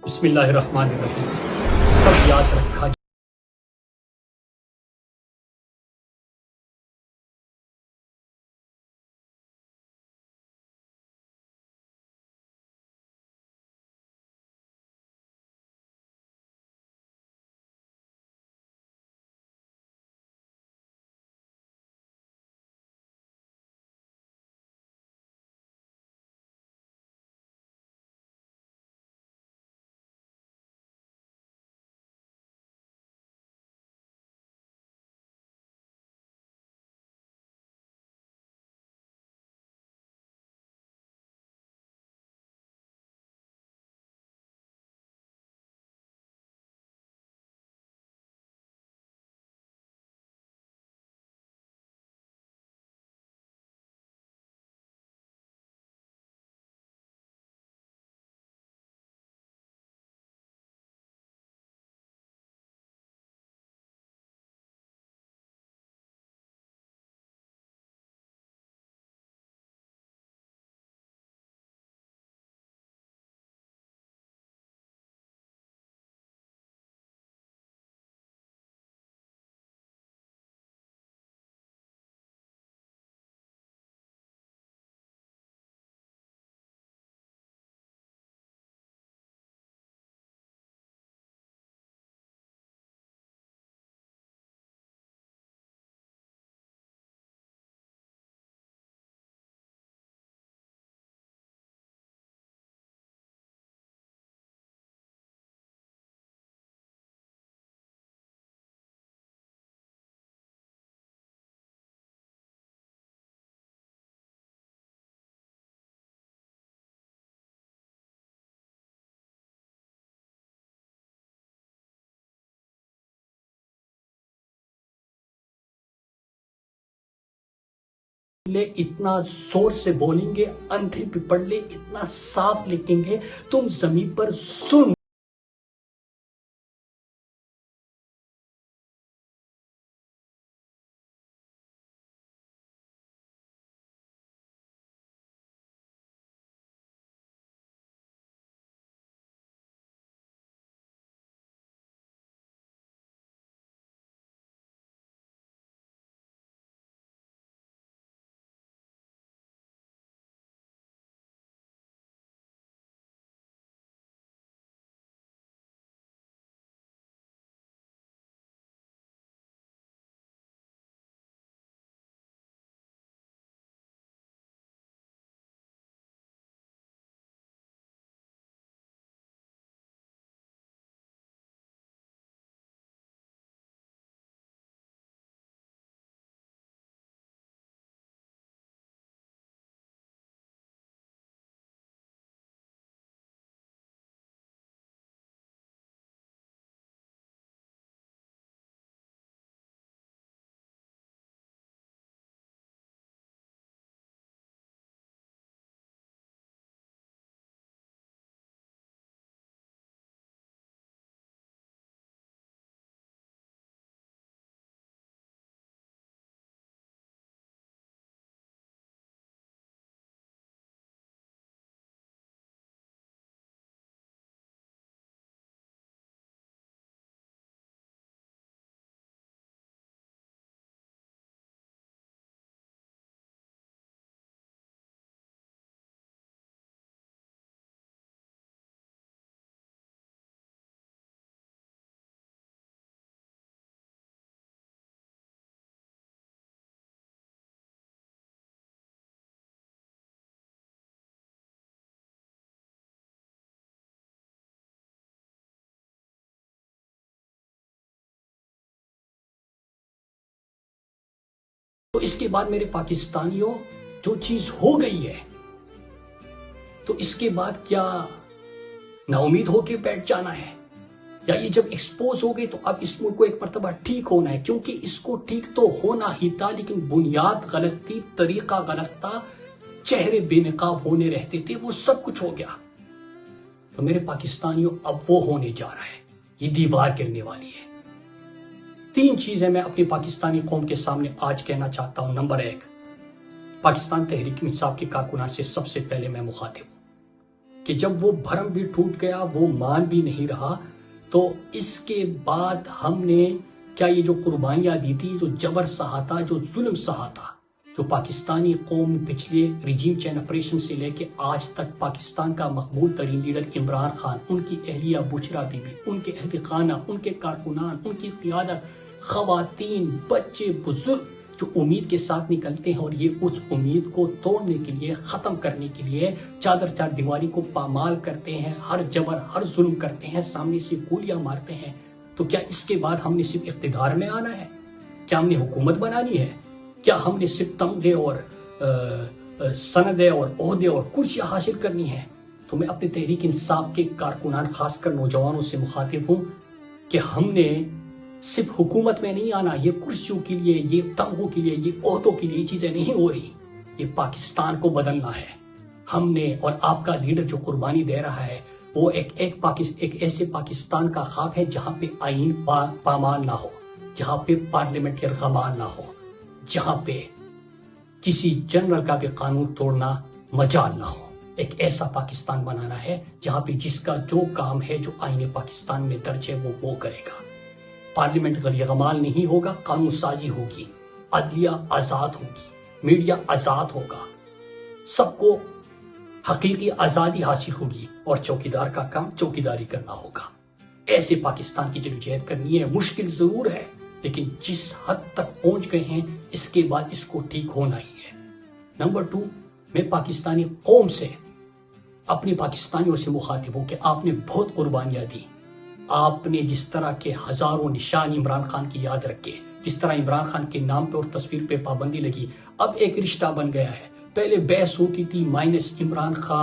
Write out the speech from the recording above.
बिस्मिल्लाहिर्रहमानिर्रहीम। सब याद रखा ले इतना जोर से बोलेंगे, अंधे पिपड़ले इतना साफ लिखेंगे, तुम जमीन पर सुन तो इसके बाद मेरे पाकिस्तानियों, जो चीज हो गई है तो इसके बाद क्या नाउमीद होके बैठ जाना है, या ये जब एक्सपोज हो गई तो अब इस मुल्क को एक मरतबा ठीक होना है? क्योंकि इसको ठीक तो होना ही था, लेकिन बुनियाद गलत थी, तरीका गलत था, चेहरे बेनकाब होने रहते थे, वो सब कुछ हो गया। तो मेरे पाकिस्तानियों, अब वो होने जा रहा है, ये दीवार गिरने वाली है। 3 चीजें मैं अपनी पाकिस्तानी कौम के सामने आज कहना चाहता हूं। नंबर 1, पाकिस्तान तहरीक इंसाफ के कारकुनान से सबसे पहले मैं मुखातिब हूं। कि जब वो भरम भी टूट गया, वो मान भी नहीं रहा, तो इसके बाद हमने क्या ये जो कुर्बानियां दी थी, जो जबर सहा था, जो जुल्म सहा था, जो पाकिस्तानी कौम पिछले रिजीम चेंज ऑपरेशन से लेके आज तक पाकिस्तान का मकबूल तरीन लीडर इमरान खान, उनकी अहलिया बुशरा बीबी, उनके अहल खाना, उनके कारकुनान, उनकी क़ियादत, खवातीन, बच्चे, बुजुर्ग जो उम्मीद के साथ निकलते हैं और ये उस उम्मीद को तोड़ने के लिए, खत्म करने के लिए चादर चार दीवारी को पामाल करते हैं, हर जबर हर जुल्म करते हैं, सामने से गोलियां मारते हैं। तो क्या इसके बाद हमने सिर्फ इख्तिदार में आना है? क्या हमने हुकूमत बनानी है? क्या हमने सिर्फ तमगे और सनदे और ओहदे और कुर्सियां हासिल करनी है? तो मैं अपने तहरीक इंसाफ के कारकुनान, खासकर नौजवानों से मुखातिब हूं कि हमने सिर्फ हुकूमत में नहीं आना। ये कुर्सियों के लिए, ये तमगों के लिए, ये ओहदों के लिए चीजें नहीं हो रही। ये पाकिस्तान को बदलना है हमने। और आपका लीडर जो कुर्बानी दे रहा है वो एक ऐसे पाकिस्तान का ख्वाब है जहां पे आईन पामाल ना हो, जहां पे पार्लियामेंट के गमान ना हो, जहां पे किसी जनरल का भी कानून तोड़ना मजाल ना हो। एक ऐसा पाकिस्तान बनाना है जहां पे जिसका जो काम है, जो आईने पाकिस्तान में दर्ज है, वो करेगा। पार्लियामेंट गलीगमाल नहीं होगा, कानून साजी होगी, अदलिया आजाद होगी, मीडिया आजाद होगा, सबको हकीकी आजादी हासिल होगी और चौकीदार का काम चौकीदारी करना होगा। ऐसे पाकिस्तान की जदोजहद करनी है। मुश्किल जरूर है, लेकिन जिस हद तक पहुंच गए हैं इसके बाद इसको ठीक होना ही है। नंबर 2, मैं पाकिस्तानी कौम से, अपने पाकिस्तानियों से मुखातिब हूं कि आपने बहुत कुर्बानियां दी। आपने जिस तरह के हजारों निशान इमरान खान की याद रखे, जिस तरह इमरान खान के नाम पे और तस्वीर पे पाबंदी लगी, अब एक रिश्ता बन गया है। पहले बहस होती थी माइनस इमरान खान।